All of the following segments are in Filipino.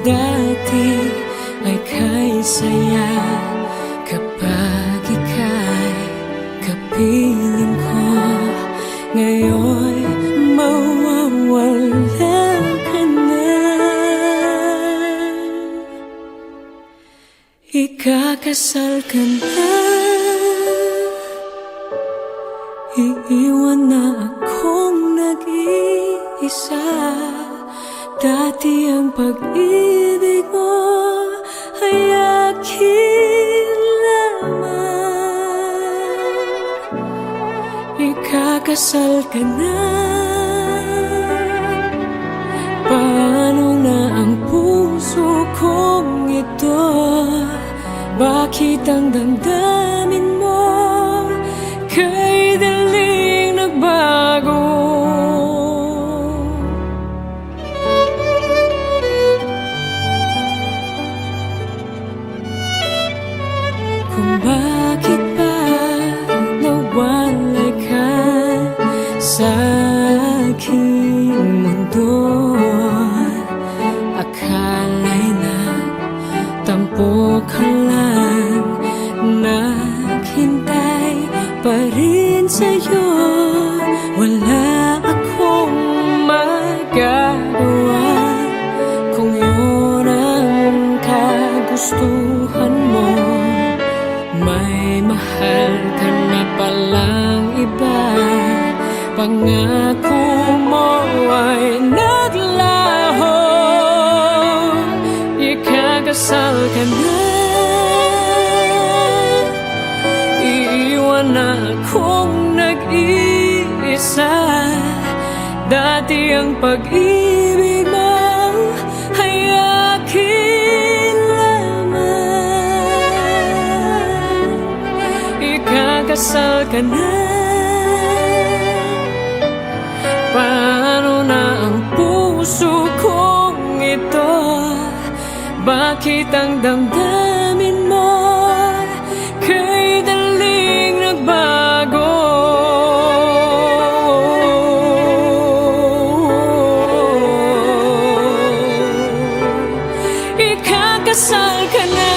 dati ay kay saya kapag ika'y kapiling ko. Ngayon mawawala ka na. Ikakasal ka na, iiwan na akong nag-iisa. Dati ang pag-ibig mo ay akin lamang. Ikakasal ka na, paano na ang puso kong ito? Bakit ang damdamin mo kay daling nagbago? Kung bakit pa nawalay ka sa aking mundo, akala'y nagtampo ka lang, naghintay pa rin sa'yo. Wala akong magagawa kung yun ang kagustuhan mo. May mahal ka na palang iba, pangako mo ay naglaho. Ikakasal ka na, iiwan na akong nag-iisa. Dati ang pag-ibig mo ay akin lamang. Ikakasal ka na, paano na ang puso kong ito? Bakit ang damdamin mo kay daling nagbago? Ikakasal ka na,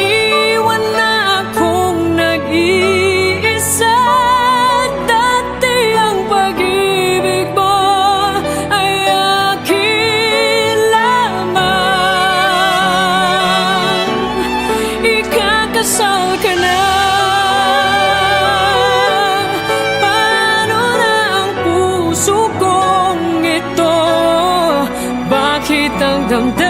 iwan na akong nag-iisa. Dati ang pag-ibig mo ay akin lamang. Ikakasal ka na, paano na ang puso kong ito? Bakit ang damdamin